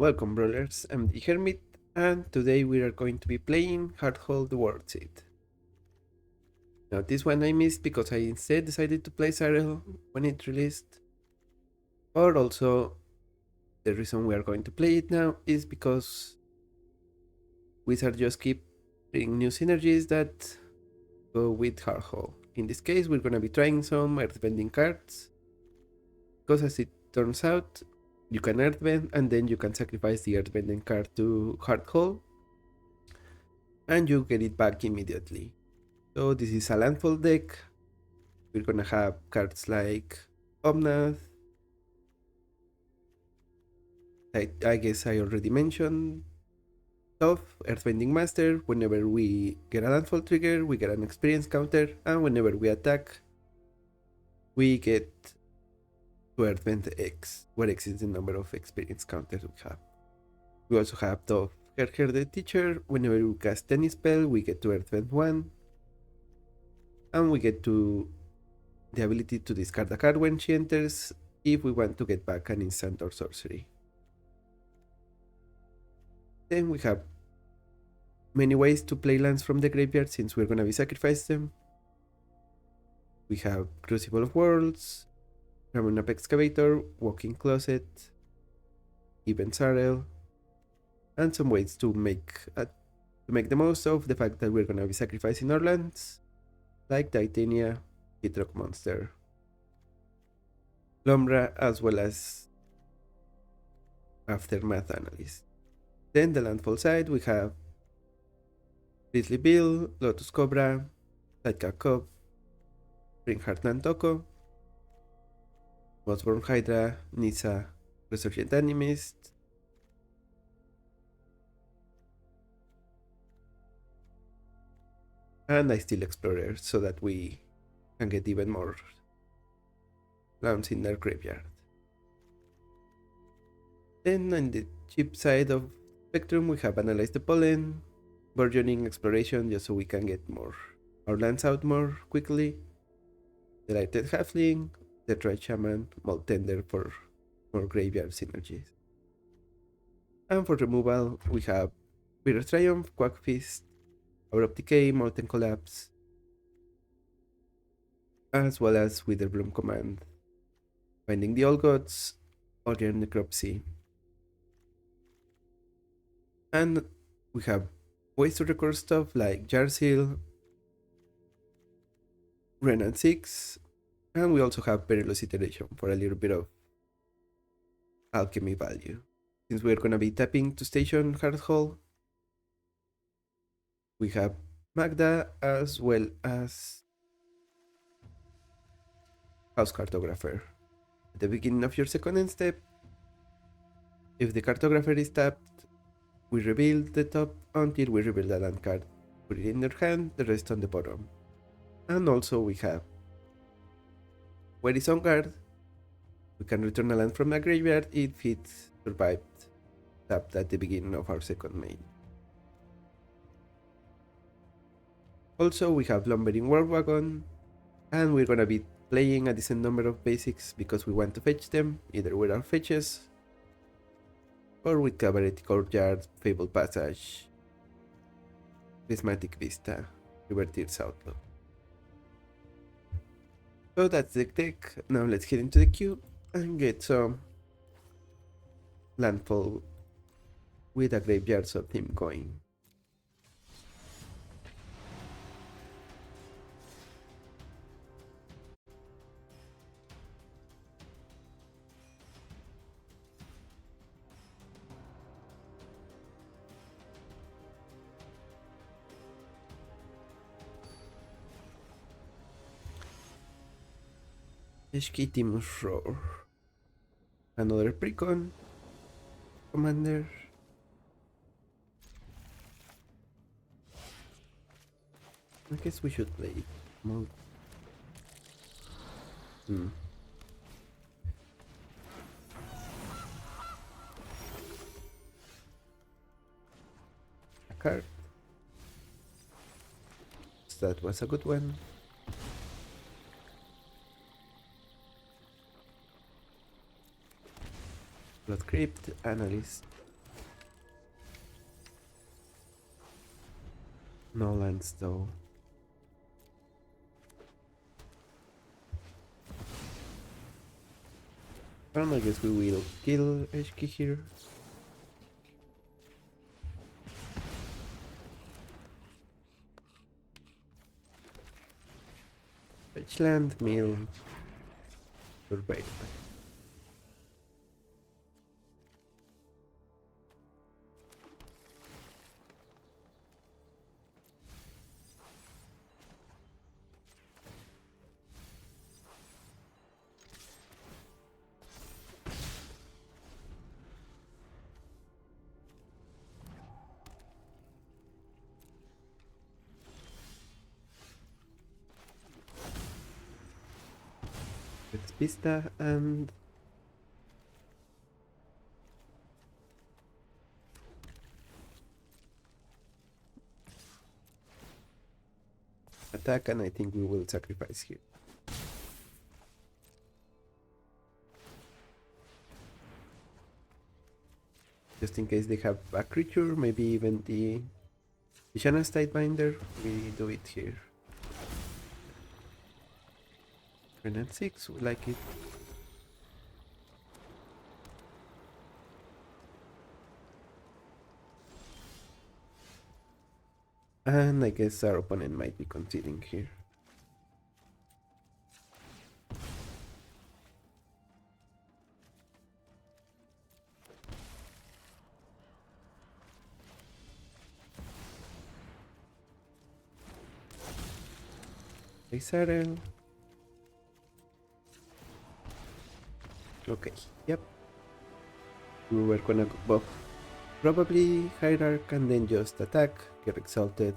Welcome brawlers, I'm the Hermit and today we are going to be playing Hearthhull the Worldseed. Now this one I missed because I instead decided to play Cyril when it released. Or also the reason we are going to play it now is because Wizard just keep bringing new synergies that go with Hearthhull. In this case we're gonna be trying some earthbending cards because as it turns out you can earthbend and then you can sacrifice the earthbending card to Hearthhull and you get it back immediately. So this is a Landfall deck. We're gonna have cards like Omnath. I guess I already mentioned Tough, Earthbending Master. Whenever we get a Landfall trigger, we get an experience counter, and whenever we attack, we get to Earthbend X, where X is the number of experience counters we have. We also have Tough, Hearth the Teacher. Whenever we cast any spell, we get to Earthbend 1. And we get to the ability to discard a card when she enters if we want to get back an instant or sorcery. Then we have many ways to play lands from the graveyard since we're gonna be sacrificing them. We have Crucible of Worlds, Ramming Up Excavator, Walking Closet, Even Sarel, and some ways to make the most of the fact that we're gonna be sacrificing our lands, like Titania, Hitrock Monster, Lombra, as well as Aftermath Analyst. Then the landfall side we have Grizzly Bill, Lotus Cobra, Sidecar Cub, Springheart Nantoko, Mossborn Hydra, Nissa, Resurgent Animist, and I Steel Explorer so that we can get even more lands in their graveyard. Then on the cheap side of spectrum we have Analyze the Pollen, Burgeoning Exploration just so we can get our lands out more quickly, Delighted Halfling, Detroit Shaman, Mold Tender for more graveyard synergies. And for removal we have Bitter Triumph, Quack Fist, Hour of Decay, Molten Collapse, as well as Witherbloom Command, Finding the Old Gods, Auger Necropsy. And we have ways to record stuff like Jar Seal, Renan 6, and we also have Perilous Iteration for a little bit of alchemy value. Since we're gonna be tapping to station Hearthhull, we have Magda as well as House Cartographer. At the beginning of your second end step, if the Cartographer is tapped, we reveal the top until we reveal the land card. Put it in your hand, the rest on the bottom. And also we have when it's on guard, we can return a land from the graveyard if it survived tapped at the beginning of our second main. Also we have Lumbering War Wagon, and we're gonna be playing a decent number of basics because we want to fetch them, either with our fetches or with Cabaret Courtyard, Fabled Passage, Prismatic Vista, Rivertears Outlaw. So that's the deck. Now let's get into the queue and get some Landfall with a Graveyard Sub theme going. Eshkitimus Roar. Another Precon Commander. I guess we should play mode. A card. So that was a good one. Blood Crypt, Analyst, No lands though. I guess we will kill HK here. Fetch land, mill, survive. It's Pista and attack, and I think we will sacrifice here. Just in case they have a creature, maybe even the Ishana's Tidebinder, we do it here. Grenade 6, we like it. And I guess our opponent might be conceding here. Settle. Okay, yep. We were gonna go probably Hierarch and then just attack, get exalted.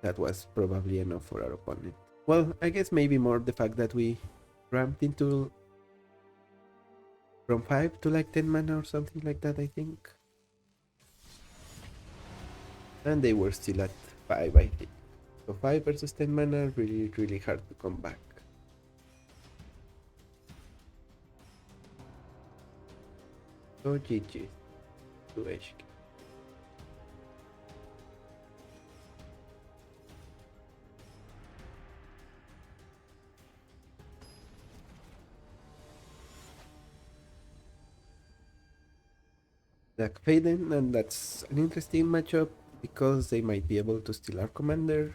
That was probably enough for our opponent. Well, I guess maybe more the fact that we ramped into from 5 to like 10 mana or something like that, I think. And they were still at 5, I think. So 5 versus 10 mana, really hard to come back. So GG to HK. Black Faden, and that's an interesting matchup because they might be able to steal our commander,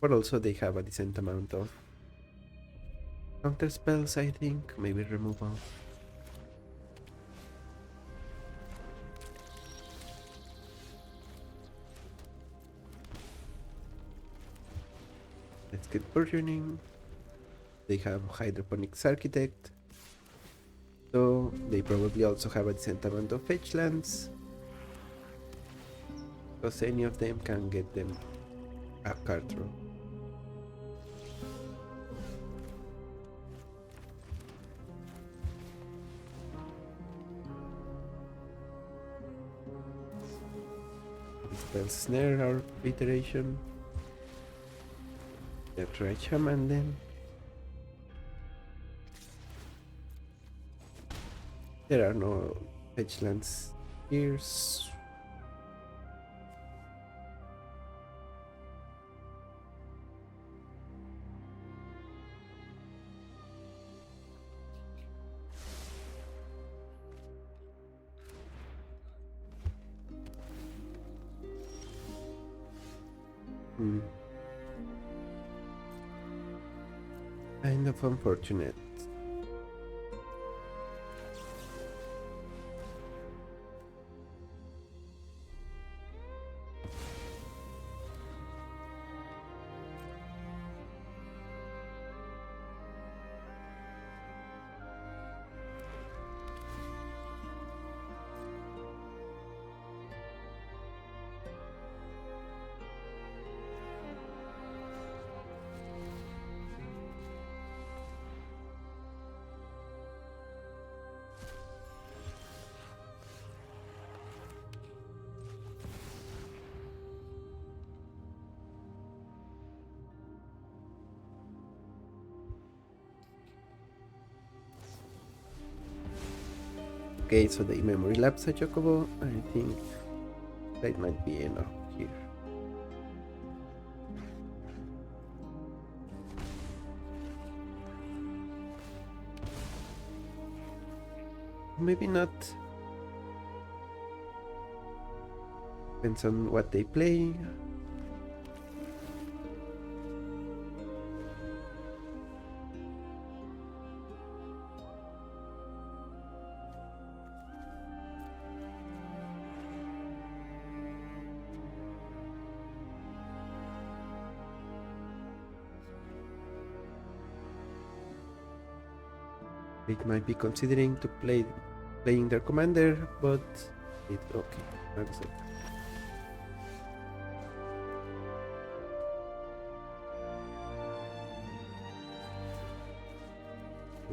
but also they have a decent amount of counter spells, I think, maybe removal. Let's get burgeoning. They have Hydroponics Architect, so they probably also have a decent amount of fetch lands, because any of them can get them a card draw. Spell Snare or Iteration. Let's try Shaman then. There are no fetch lands here. Kind of unfortunate. Okay, so they memory lapse a Chocobo. I think that might be enough here. maybe not. Depends on what they play. They might be considering to playing their commander, but okay. That's it.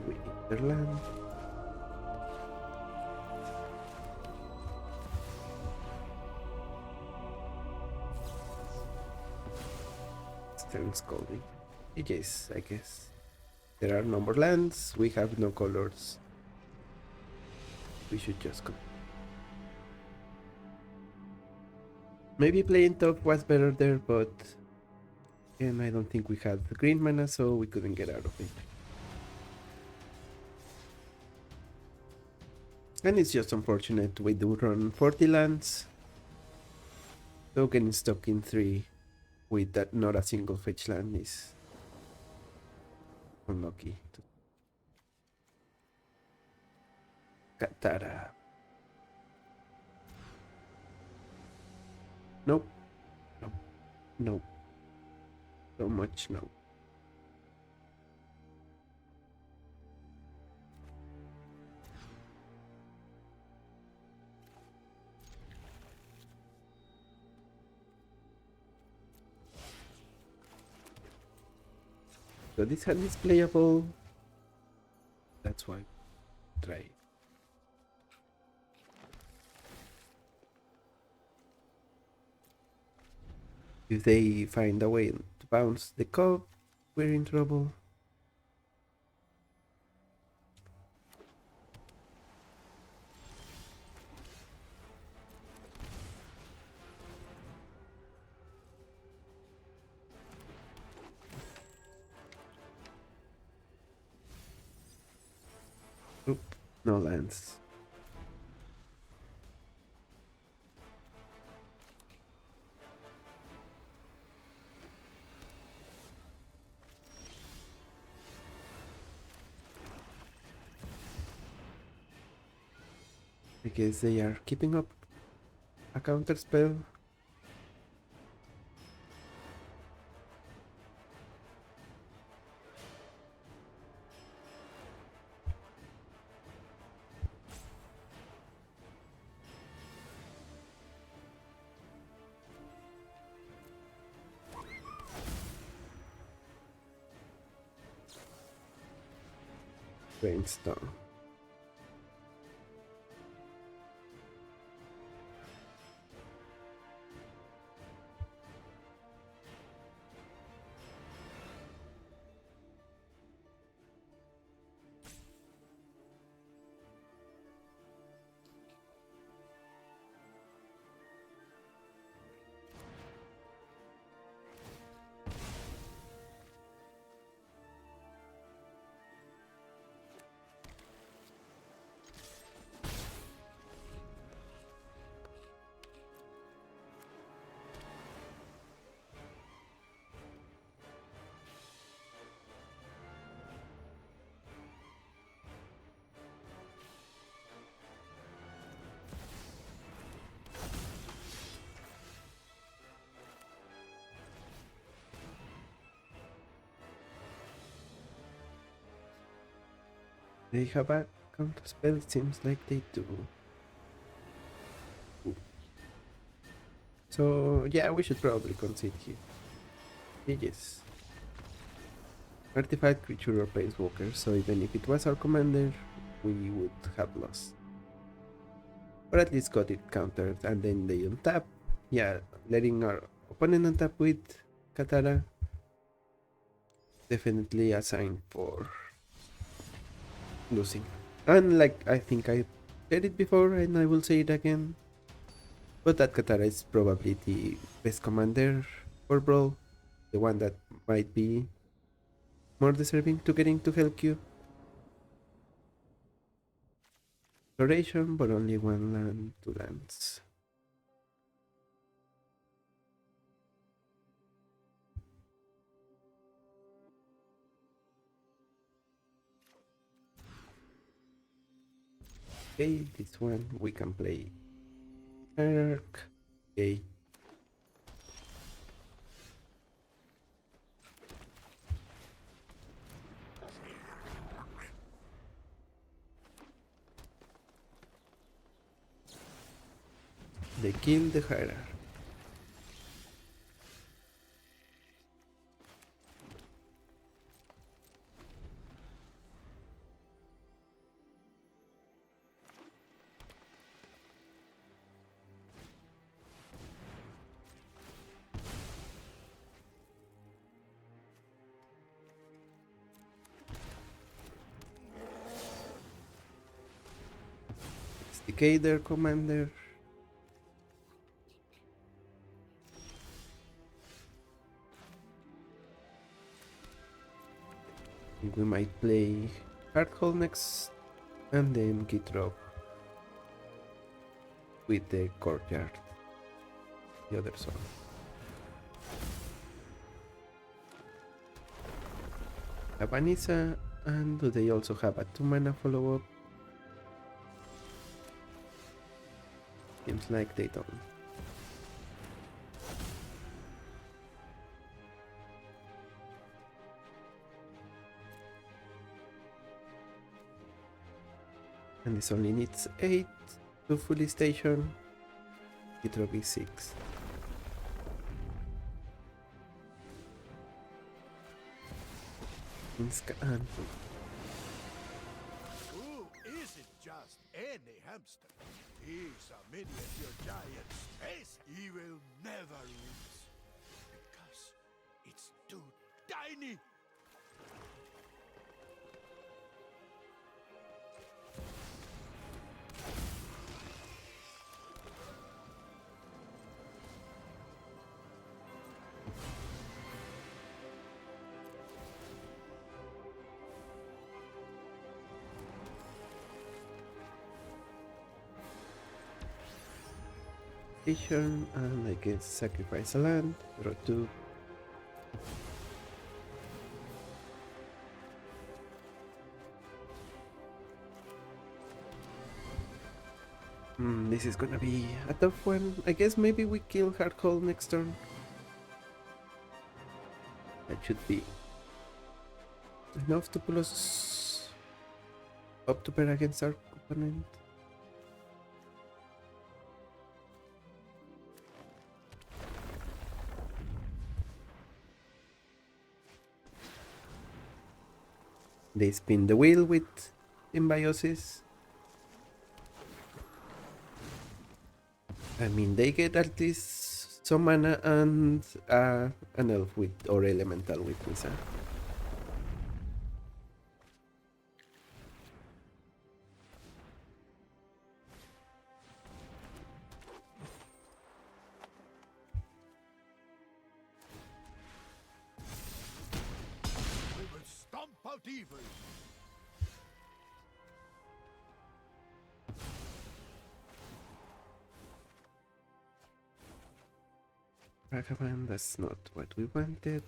We Interland. Stern Scolding. Yes, I guess. There are no more lands, we have no colors. We should just go. Maybe playing top was better there, but again, I don't think we had the green mana, so we couldn't get out of it. And it's just unfortunate we do run 40 lands. So getting stuck in 3 with that not a single fetch land is unlucky. Katara. Nope. Nope. Nope. So much no. So this hand is playable. That's why try. If they find a way to bounce the cup, we're in trouble. Oop, no lands. I guess they are keeping up a counter spell. Brainstorm. They have a counter spell, seems like they do. Ooh. So yeah, we should probably concede here. Yes. Artifact creature or planeswalker, so even if it was our commander, we would have lost. Or at least got it countered, and then they untap. Yeah, letting our opponent untap with Katara. Definitely a sign for losing. And like I think I said it before and I will say it again, but that Katara is probably the best commander for Brawl, the one that might be more deserving to getting to Hell Cube. exploration, but only one land, 2 lands. Okay, this one we can play Arc. Okay. They kill the Hierarch. Decay their commander. We might play Hearthhull next and then get drop with the courtyard, the other side. Have Anissa, and do they also have a 2-mana follow-up? Seems like they don't. And this only needs 8 to fully station. It will be 6. And Who isn't just any hamster? He's a miniature giant space. He will never lose because it's too tiny. station, and I can sacrifice a land, draw 2. This is gonna be a tough one. I guess maybe we kill Hearthhull next turn. That should be enough to pull us up to pair against our opponent. They spin the wheel with Symbiosis. I mean, they get at least some mana and an elf with or elemental with Misa. We will stomp out evil. Ragavan, that's not what we wanted.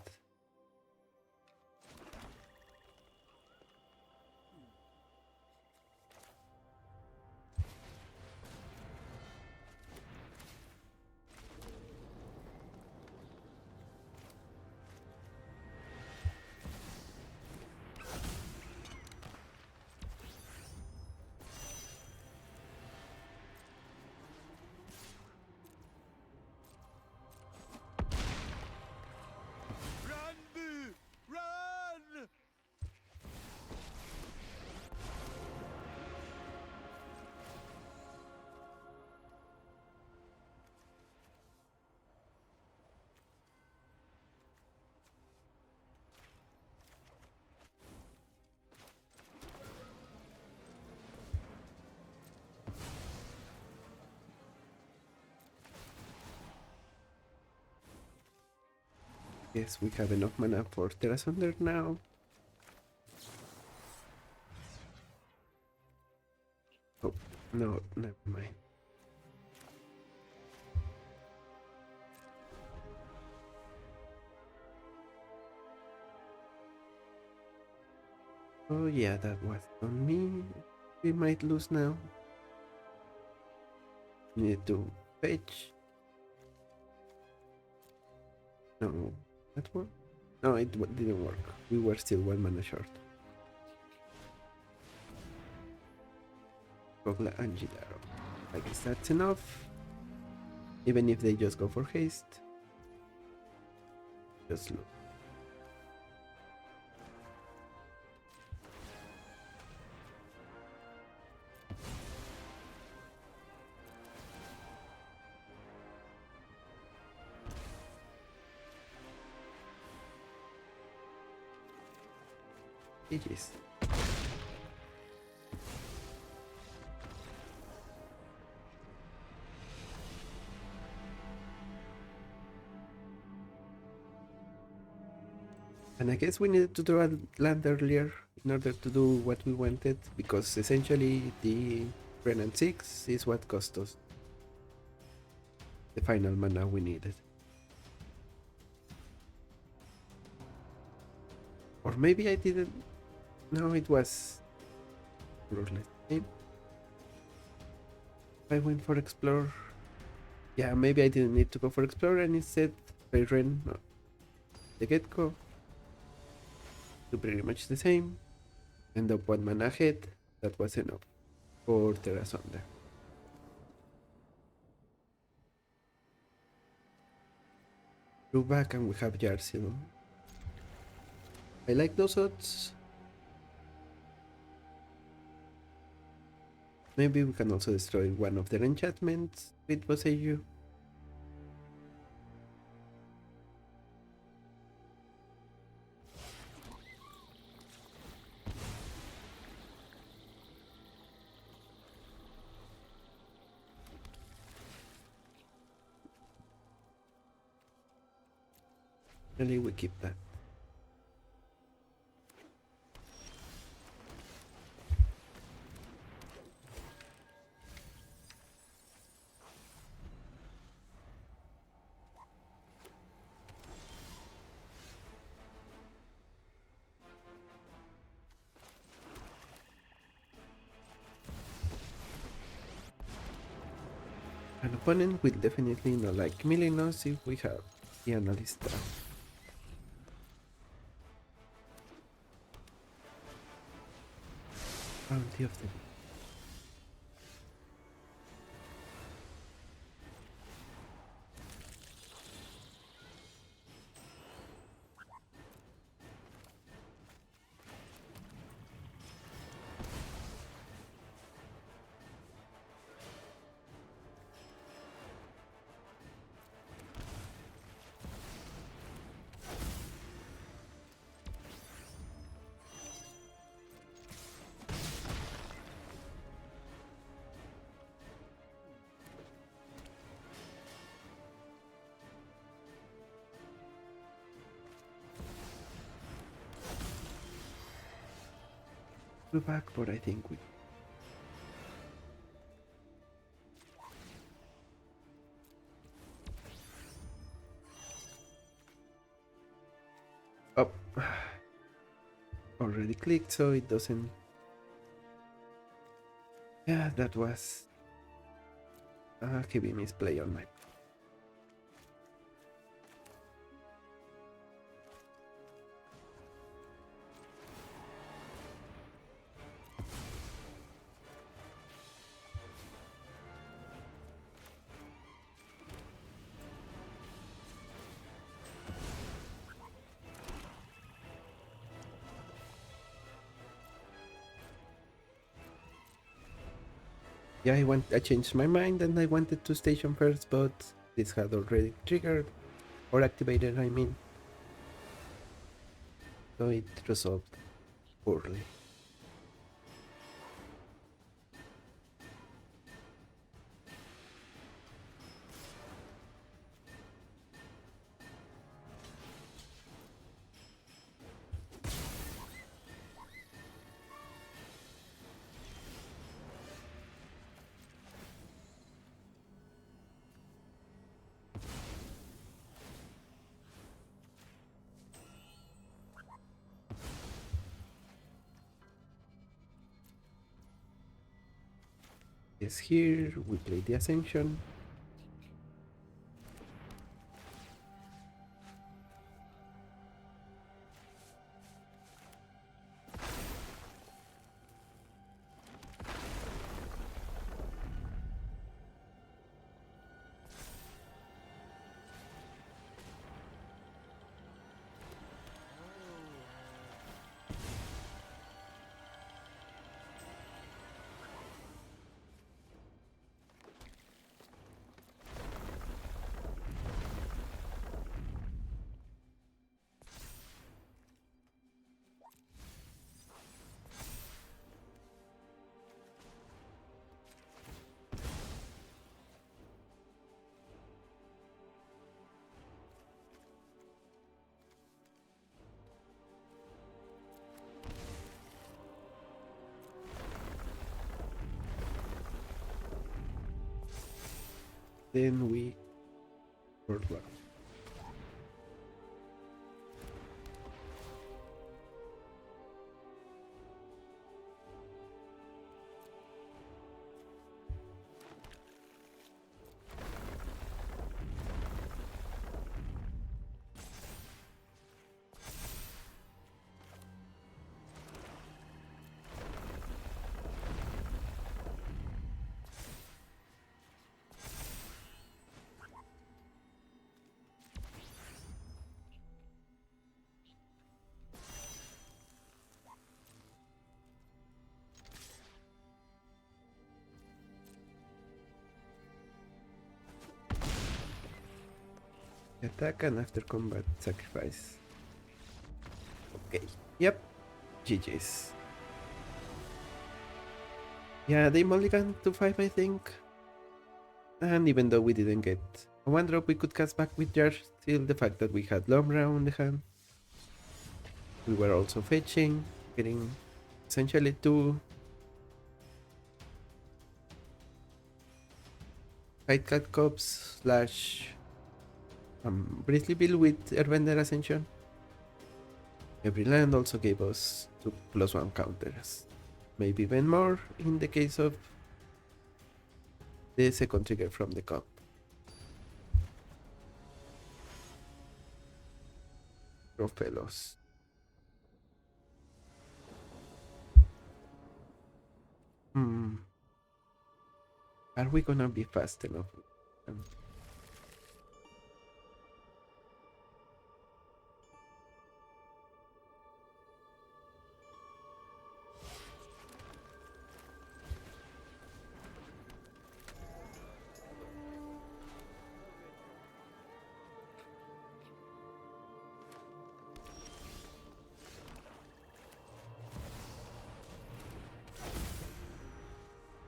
Run, Boo! Run! Yes, we have enough mana for Terra Sunder now. Oh, No, never mind. Oh yeah, that was on me. We might lose now. Need to fetch. No, that one? No, it didn't work. We were still 1 mana short. Gogla and Gidaro. I guess that's enough. Even if they just go for haste. Just look. GG's. And I guess we needed to draw land earlier in order to do what we wanted, because essentially the Renan 6 is what cost us the final mana we needed. Or maybe I didn't. No, it was more or less the same. I went for Explore. Yeah, maybe I didn't need to go for Explore and instead I ran the get-go. Do pretty much the same. End up 1 mana ahead. That was enough for Terrasonda. Drew back and we have Yarsil. I like those odds. Maybe we can also destroy one of their enchantments with Boseiju. Really, we keep that. An opponent will definitely not like milling us if we have the analyst down. Bounty of the back, but I think we. Oh, already clicked, so it doesn't. Yeah, that was a heavy misplay on my. Yeah, I changed my mind and I wanted to station first, but this had already triggered or activated, I mean. So it resolved poorly. is here. We play the Ascension. Then we forward. Attack and after combat sacrifice. Okay. Yep. GG's. Yeah, they mulliganed to 5, I think. And even though we didn't get a 1-drop, we could cast back with Jar. Still, the fact that we had Lombra on the hand. We were also fetching, getting essentially 2 Cat Cops slash Bristly Bill with Earthbender Ascension. Every land also gave us 2 +1 counters. Maybe even more in the case of the second trigger from the cup. Fellows. Are we gonna be fast enough?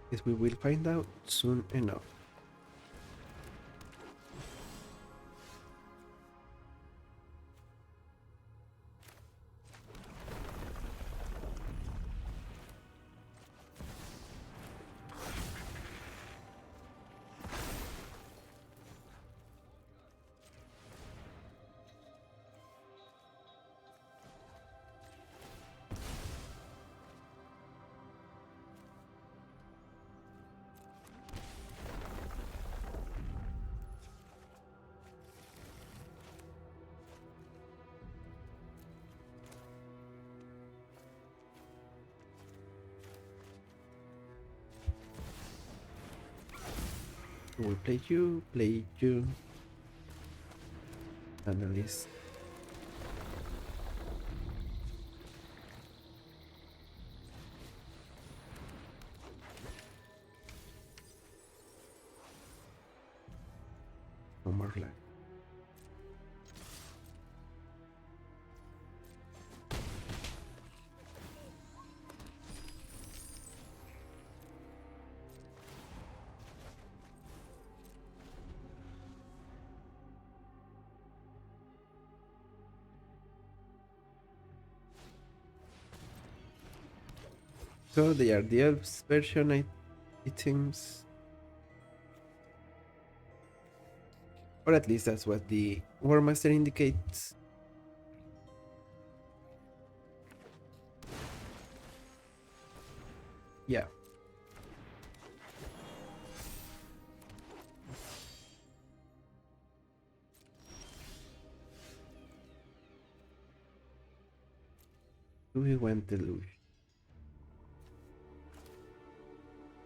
Yes, we will find out soon enough. We'll play you, analyst. No more land. So they are the elves version, it seems. Or at least that's what the War Master indicates. Yeah. Do we want Deluge?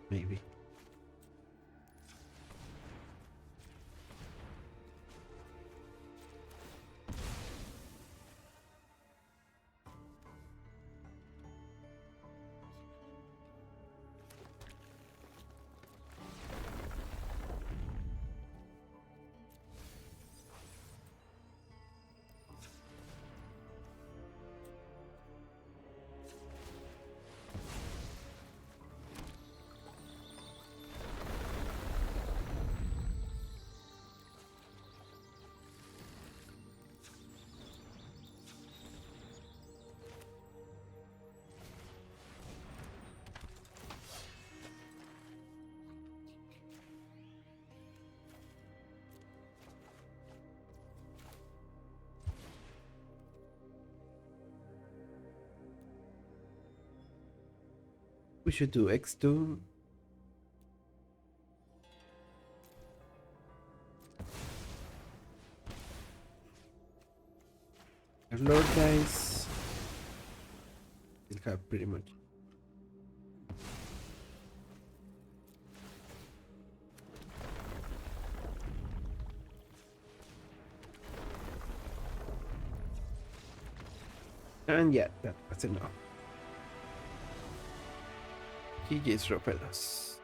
Maybe. We should do X2. Our Lord dies. We'll have pretty much. And yeah, that was enough. GG's Ropelos.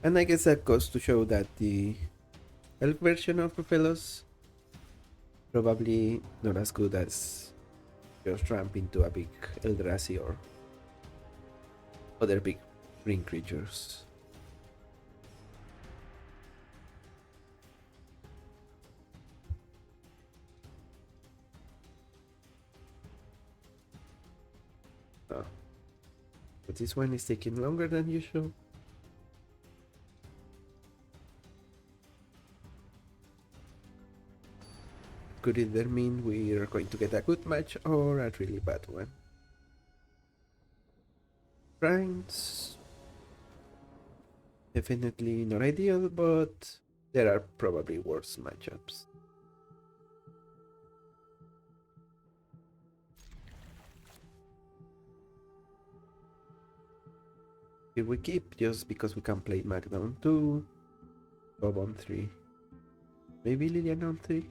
And I guess that goes to show that the elk version of Ropelos probably not as good as just ramp into a big Eldrazi or other big green creatures. Oh. But this one is taking longer than usual. Could either mean we are going to get a good match or a really bad one. Shrines, definitely not ideal, but there are probably worse matchups. Here we keep just because we can play Magdown 2, Bob on 3, maybe Lilian on 3.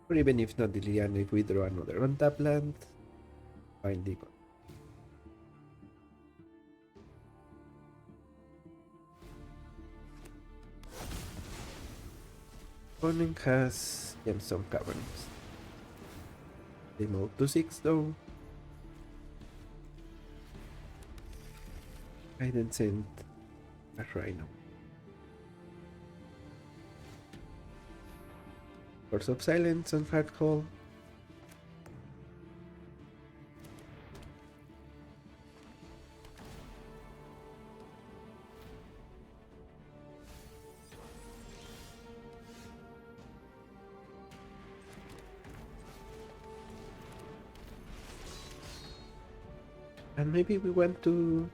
Or even if not Lilian, if we draw another untap land, find the opponent has Gemstone Caverns. They move to 6 though. I didn't send a Rhino. Force of Silence on Hearthhull. And maybe we want to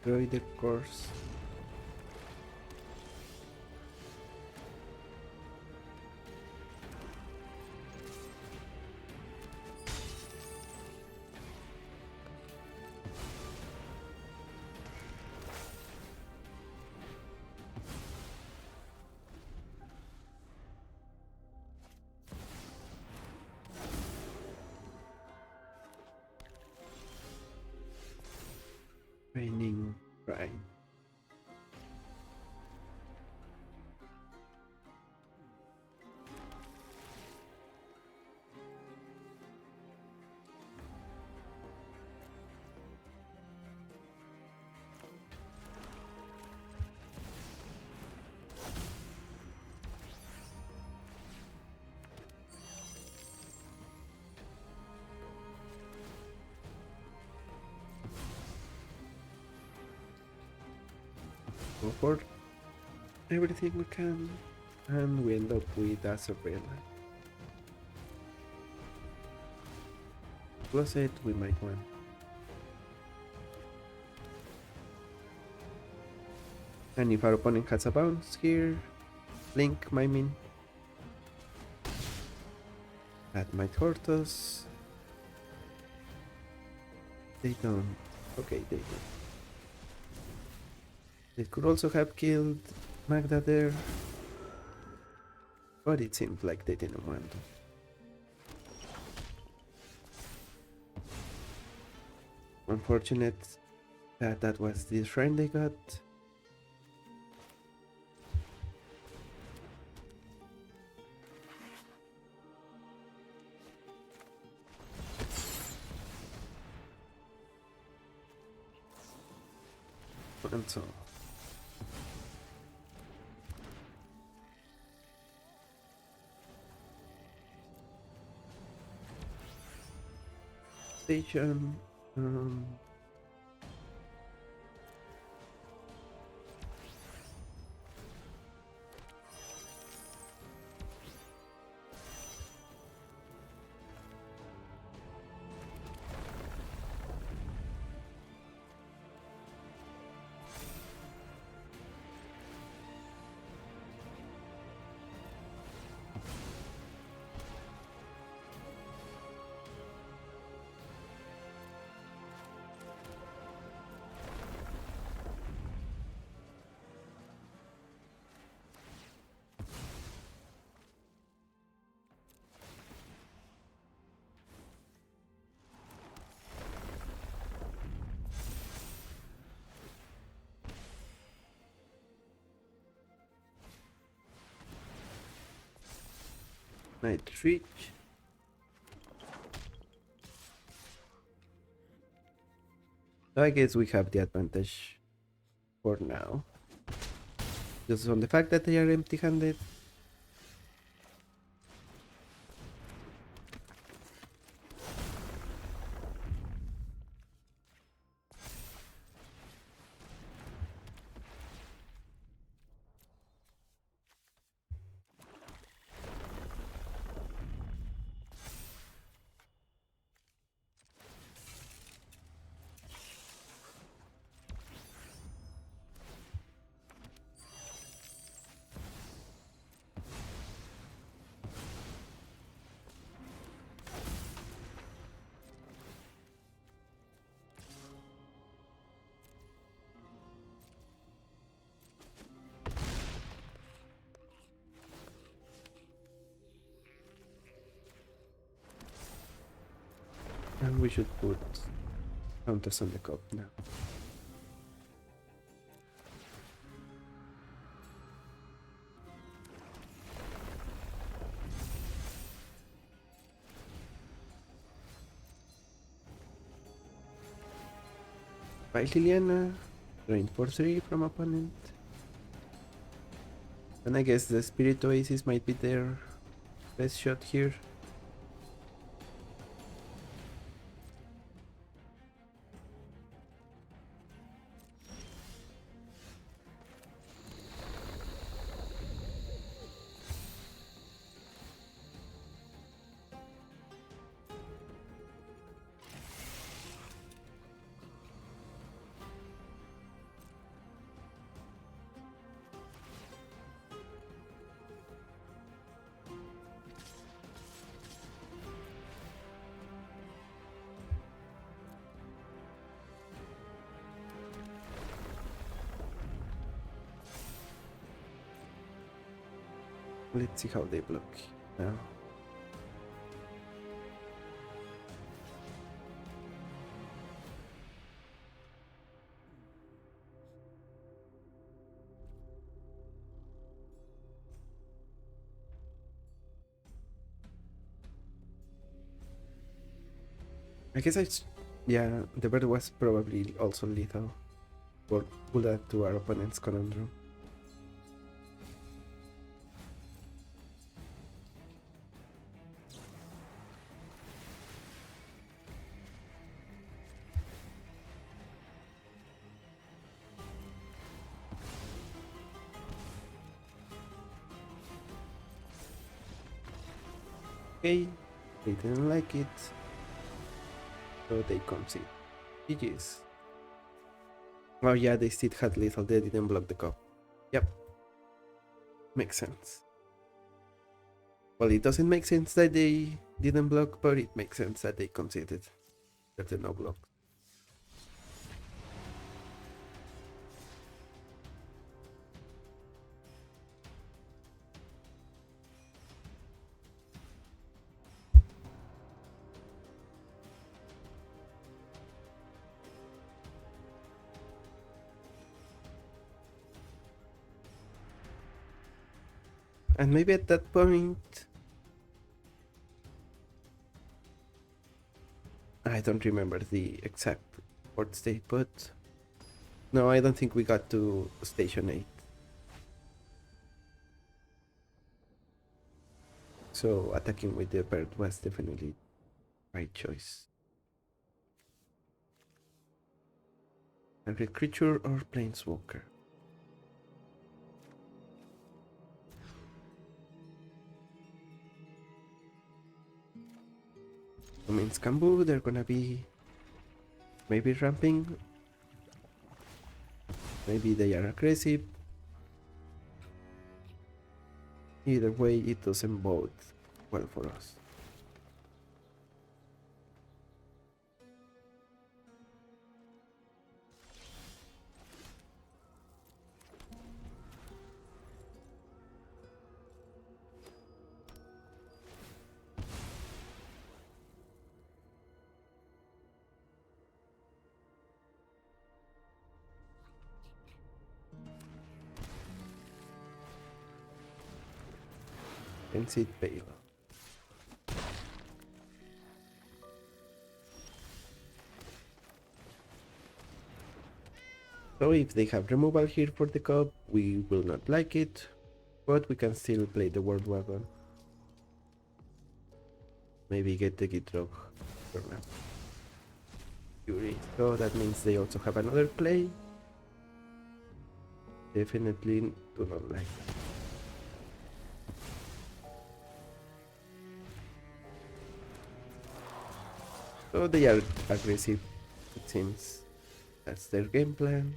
destroy the course. Raining Prime. go for everything we can, and we end up with a Sabrina. Plus it, we might win. And if our opponent has a bounce here, Link, I mean, that might hurt us. They don't. Okay, they don't. They could also have killed Magda there, but it seemed like they didn't want to. Unfortunate that that was the shrine they got. And so station. Night reach. So I guess we have the advantage for now. Just on the fact that they are empty-handed. And we should put counters on the cup now. By Liliana, drain for 3 from opponent. And I guess the Spirit Oasis might be their best shot here. Let's see how they block now. I guess yeah, the bird was probably also lethal. Or pull that to our opponent's conundrum. Okay, they didn't like it, so they concede. GG's. Oh yeah, they still had lethal, they didn't block the cup. Yep. Makes sense. Well, it doesn't make sense that they didn't block, but it makes sense that they conceded. There's no block. And maybe at that point, I don't remember the exact port state, but no, I don't think we got to station 8. So attacking with the bird was definitely the right choice. Every creature or planeswalker. I mean, Scambu, they're gonna be maybe ramping. Maybe they are aggressive. Either way, it doesn't bode well for us. Concede Bale. So if they have removal here for the cup, we will not like it, but we can still play the World Wagon. Maybe get the Gitrog for now. Fury. So that means they also have another play. Definitely do not like that. So they are aggressive, it seems. That's their game plan.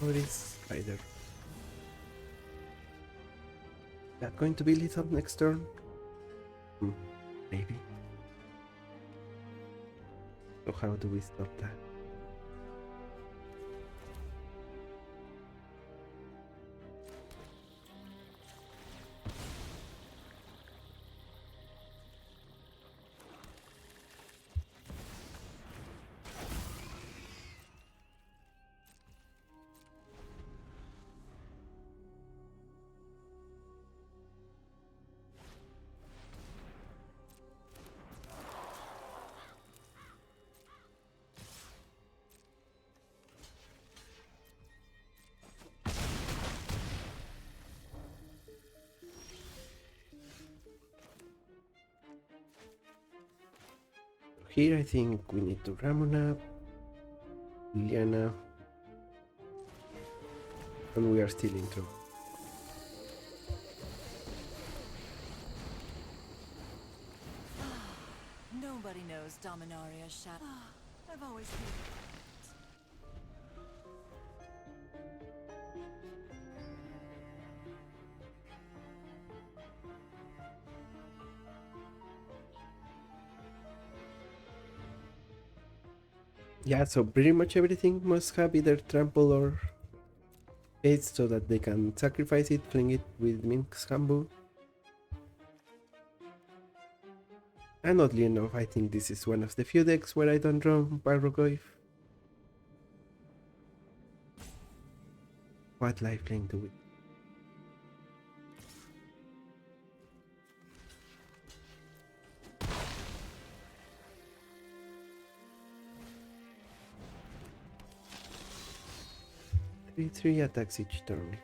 What is either? That going to be lethal next turn? Maybe. So how do we stop that? Here I think we need to Ramona, Liliana, and we are still in trouble. Nobody knows Dominaria's shadow. I've always hated it. Yeah, so pretty much everything must have either trample or haste so that they can sacrifice it, fling it with Mink's Hambu. And oddly enough, I think this is one of the few decks where I don't run Barrogoyf. What lifelink do we? 3 attacks each turn.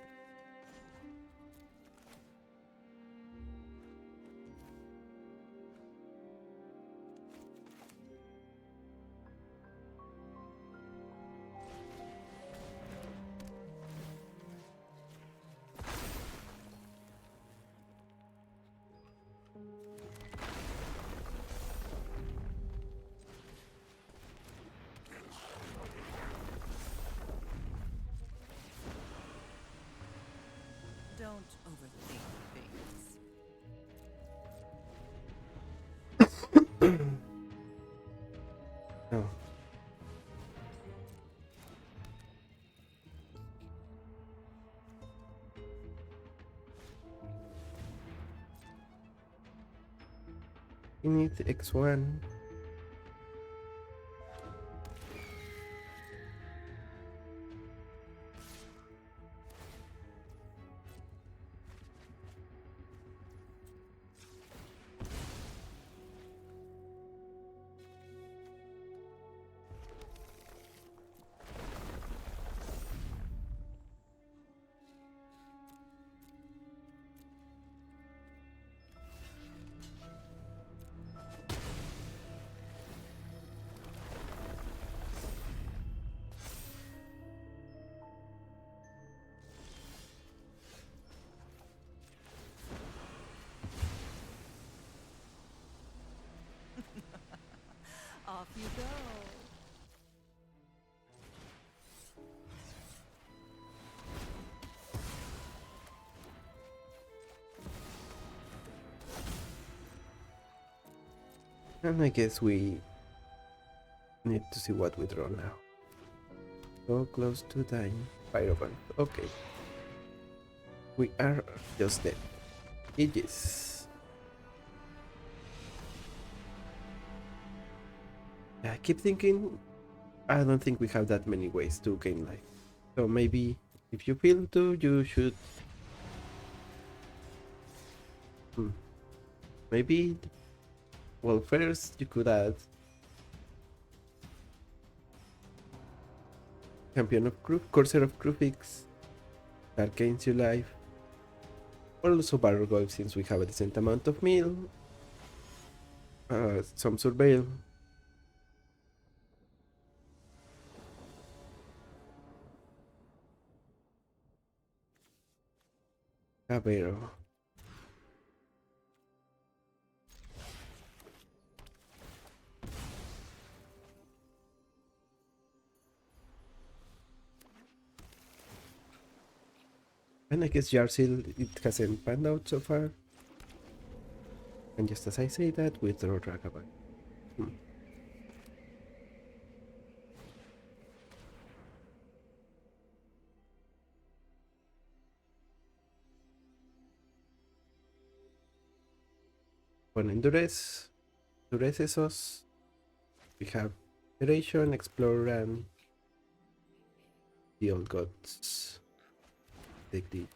Don't overthink things. Oh. You need X1. Off you go. And I guess we need to see what we draw now. So close to dying. Pyrovan. Okay. We are just dead. GG's. I keep thinking, I don't think we have that many ways to gain life. So maybe if you feel to, you should. Maybe, well, first you could add Champion of Crew, Corsair of Crufix, that gains you life. Or also Barrel Golf since we have a decent amount of meal. Some Surveil. Cabero. And I guess Yarsil, it hasn't panned out so far. And just as I say that, we throw Ragavan. Bueno, en Durez esos. We have Iteration, Explorer, and the Old Gods. Take the.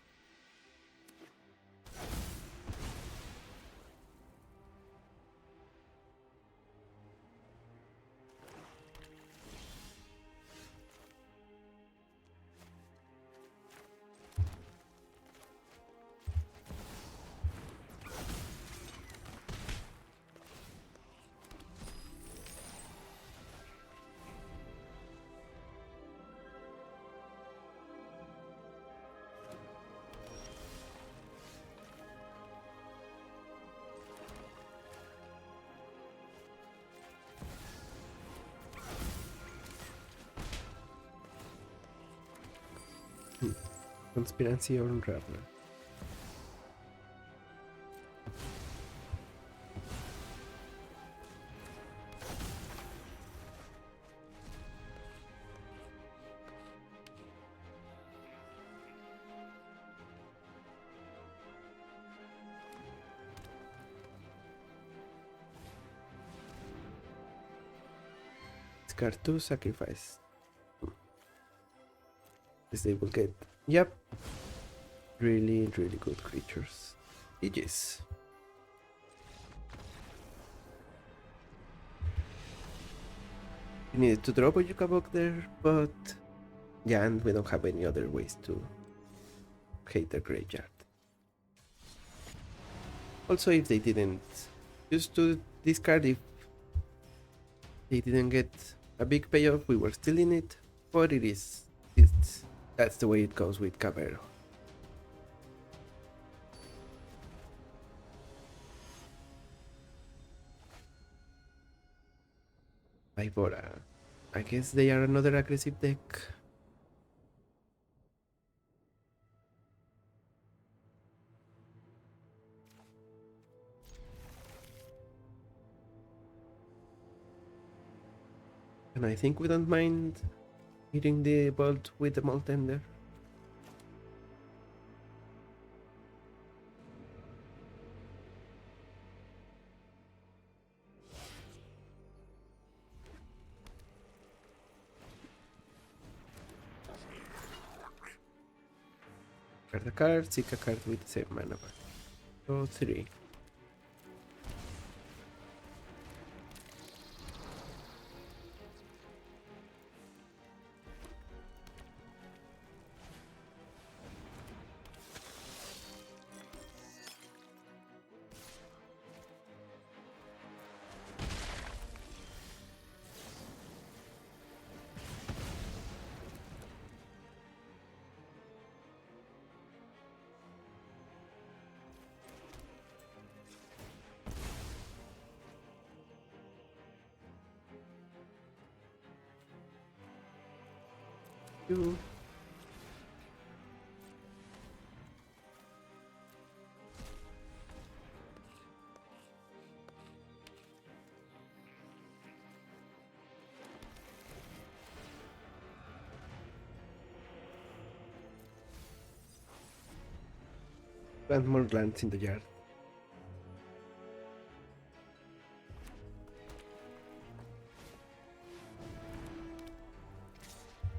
Conspiración Rabbler. Discard 2, sacrifice. This they will get. Yep. Really, really good creatures. GG's. You needed to drop a Yukabok there, but Yeah, and we don't have any other ways to hate the graveyard. Also, if they didn't used to discard, if they didn't get a big payoff, we were still in it. But that's the way it goes with Cabero. Vibora. I guess they are another aggressive deck. And I think we don't mind hitting the bolt with the Molten there. Card a card, seek a card with the same mana bar. So 3. Two. Plant more lands in the yard.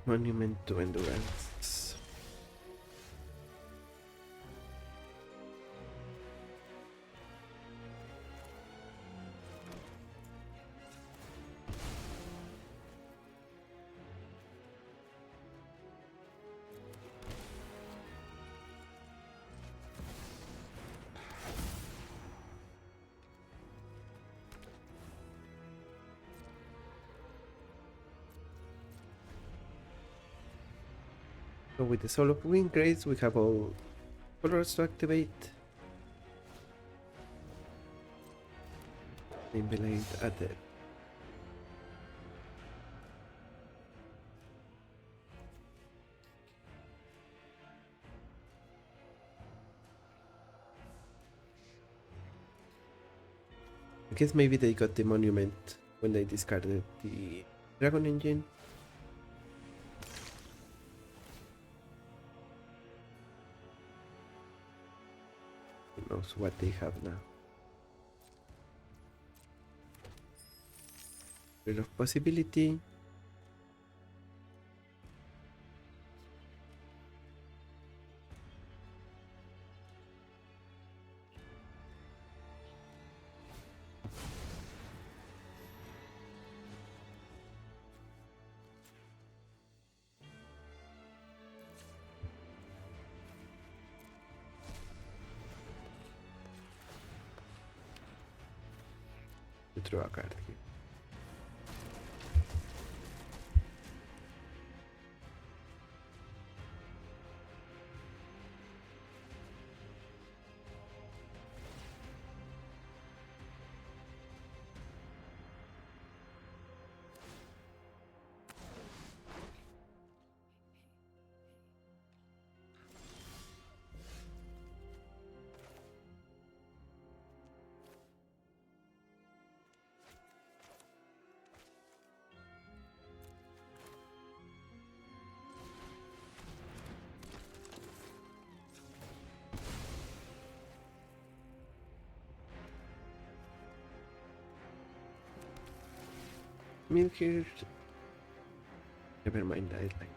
Monument to Endurance. So with the Soul of Wind Grace, we have all colors to activate. Nimblade Adder. I guess maybe they got the monument when they discarded the Dragon Engine. Who knows what they have now. Bit of possibility. To draw a card here. Here. Never mind, I like.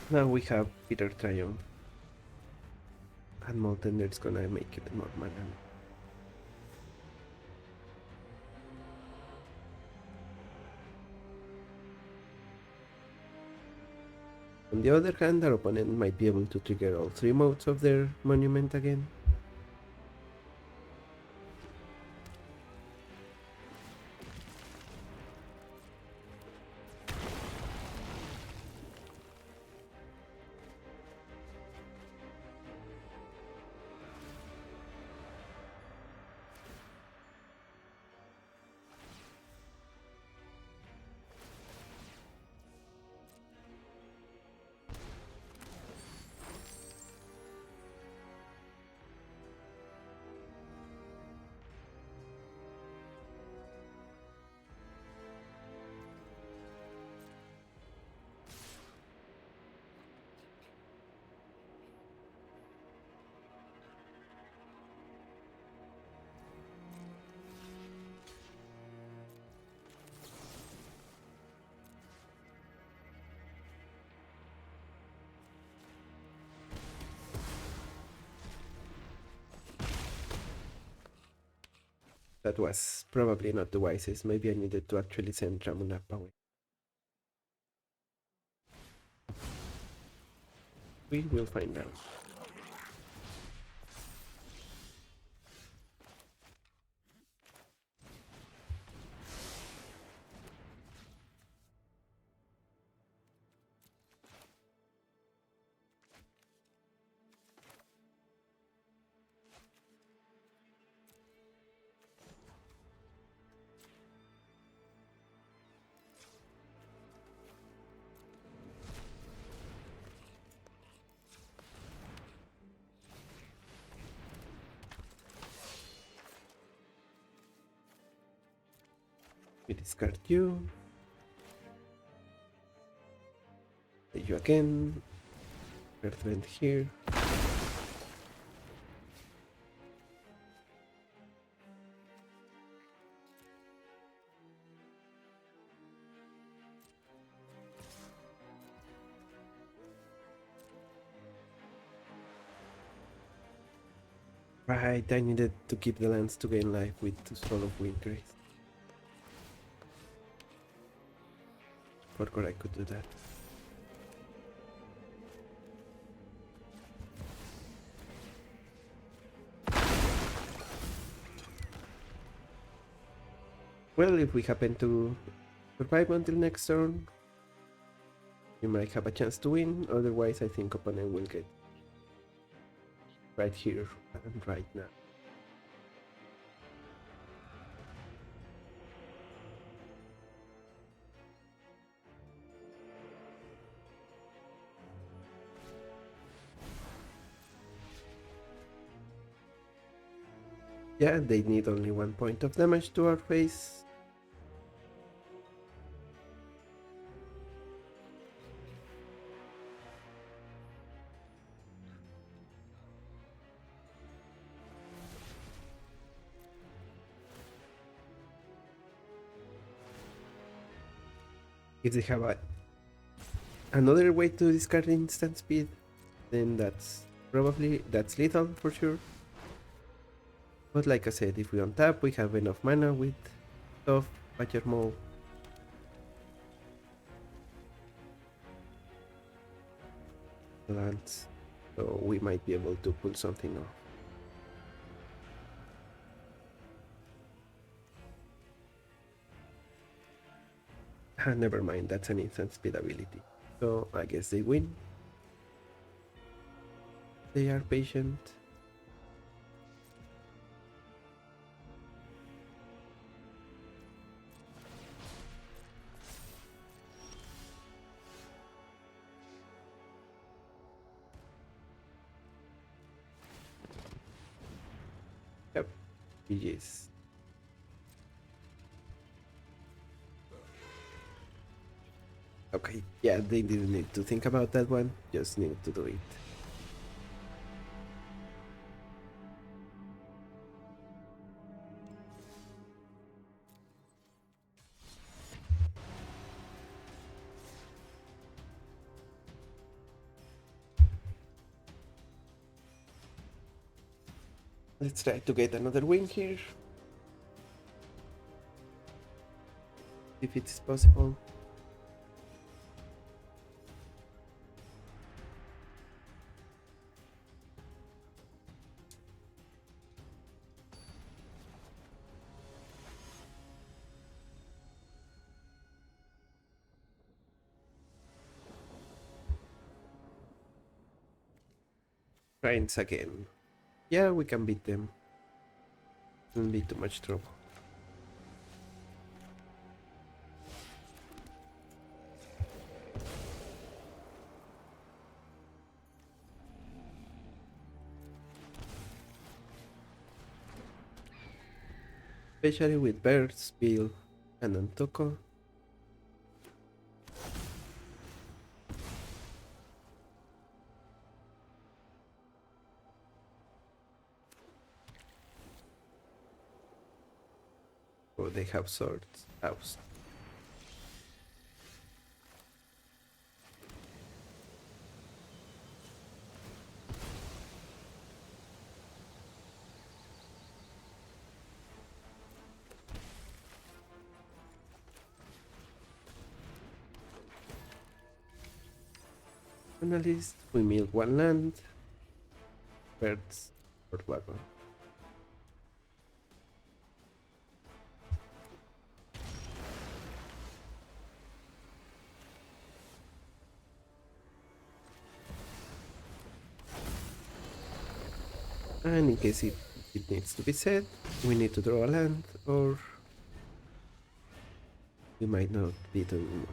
Now we have Peter Triumph. And Molten is gonna make it more mana. On the other hand, our opponent might be able to trigger all 3 modes of their monument again. That was probably not the wisest. Maybe I needed to actually send Ramunap away. We will find out. We discard you. Play you again. Earthbend here. Right, I needed to keep the lands to gain life with the Soul of Wind Grace. Forgot I could do that. Well, if we happen to survive until next turn, we might have a chance to win. Otherwise, I think opponent will get right here and right now. Yeah, they need only 1 point of damage to our face. If they have another way to discard instant speed, then that's lethal for sure. But like I said, if we untap, we have enough mana with stuff, Badger Maul. Lands, so we might be able to pull something off. Never mind, that's an instant speed ability. So I guess they win. They are patient. Yep, GG's. Okay, yeah, they didn't need to think about that one, just needed to do it. Let's try to get another win here. If it's possible. Tries again. Yeah, we can beat them. Shouldn't be too much trouble. Especially with Birds, Bill, and Antoko. Oh, they have swords. House. Analyst, we mill one land. Birds or wagon. And in case it needs to be said, we need to draw a land or we might not beat anymore.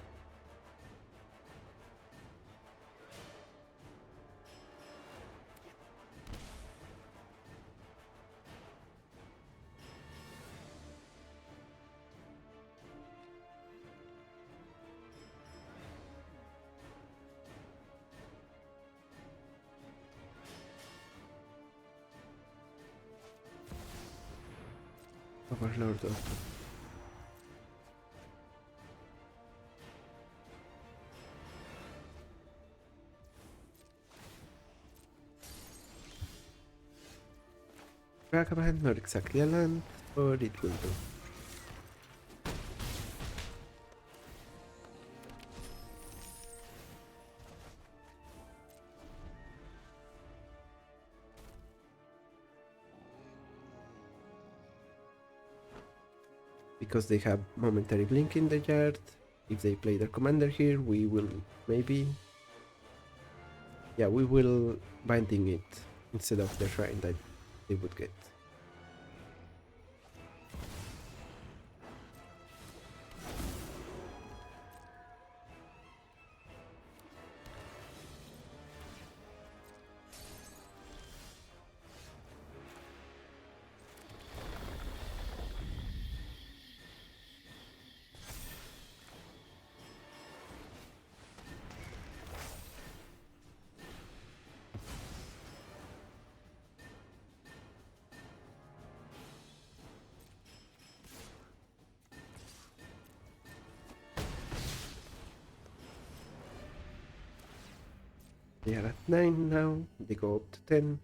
Overlord of Ragavan, not exactly a land, but it will do. Because they have momentary blink in the yard, if they play their commander here, we will maybe... Yeah, we will binding it instead of the shrine that they would get. They are at 9 now, they go up to 10.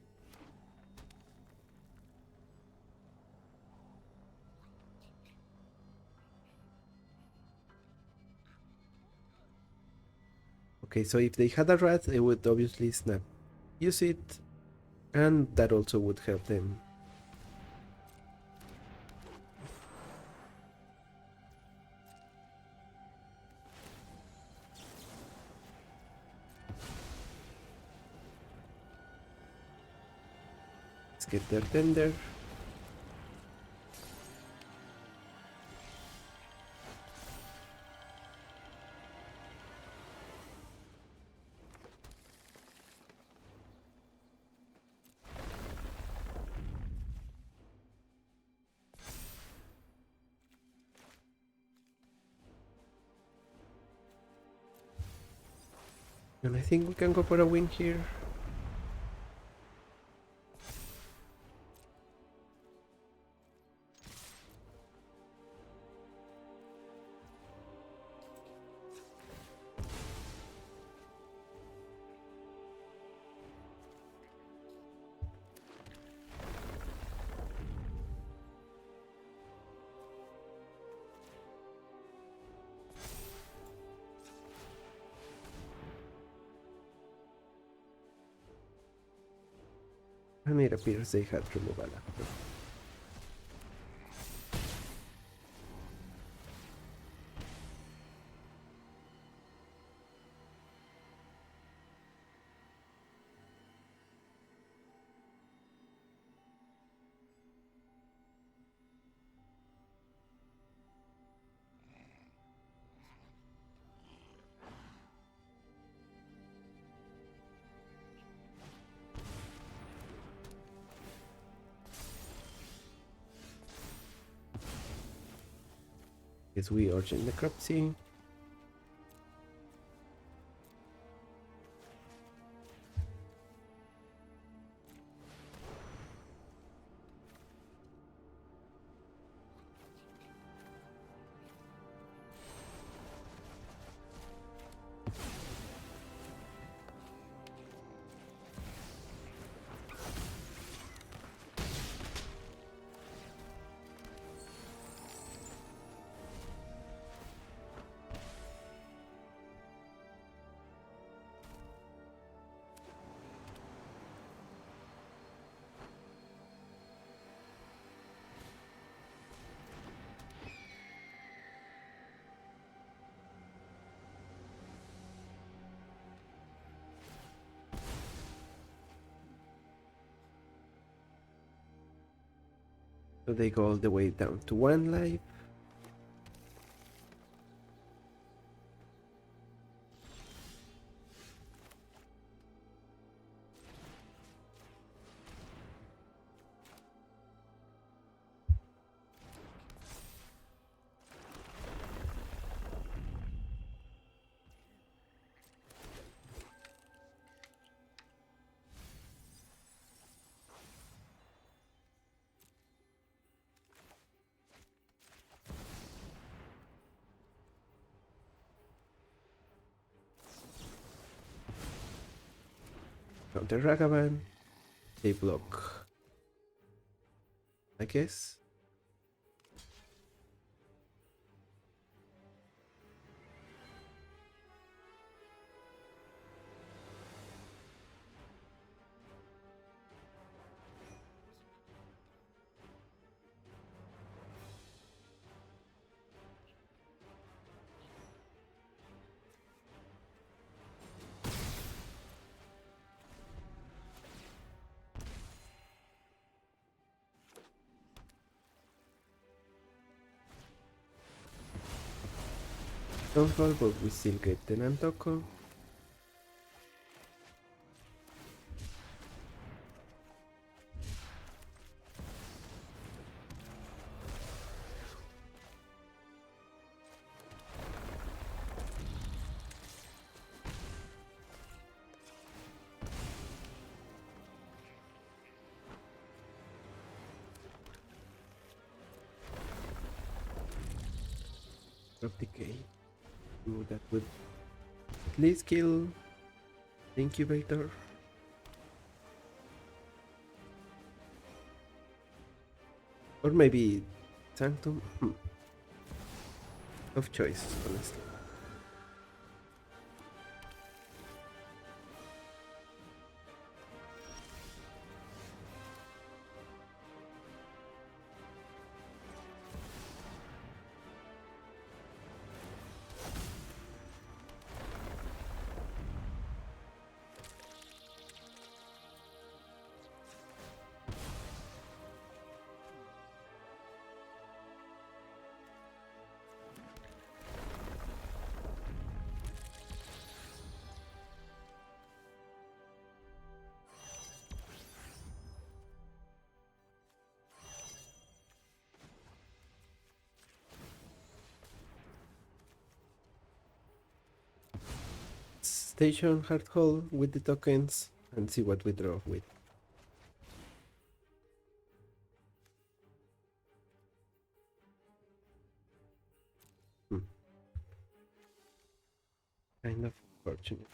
Okay, so if they had a rat, they would obviously snap. Use it, and that also would help them. Let's get their tender. And I think we can go for a win here. And it appears they had removal after. Guess we urgent necropsy. So they go all the way down to 1 life. Counter Ragavan. They block, I guess. Landfall, but we still get the Nantoko. Drop decay. Do that would at least kill the incubator. Or maybe Sanctum. Of choice, honestly. Station Hearthhull with the tokens and see what we draw with. Kind of fortunate.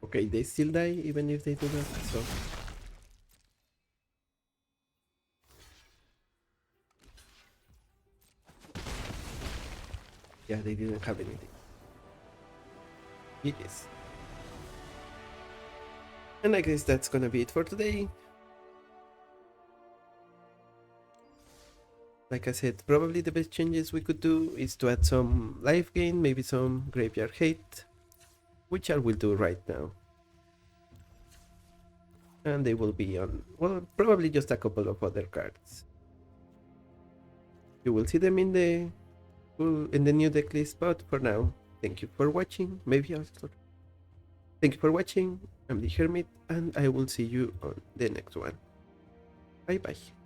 Okay, they still die even if they do that, so... Yeah, they didn't have anything. Yes. And I guess that's gonna be it for today. Like I said, probably the best changes we could do is to add some life gain, maybe some graveyard hate, which I will do right now. And they will be on, well, probably just a couple of other cards. You will see them in the new deck list, but for now, thank you for watching. Maybe I'll start. Thank you for watching. I'm the Hermit, and I will see you on the next one. Bye bye.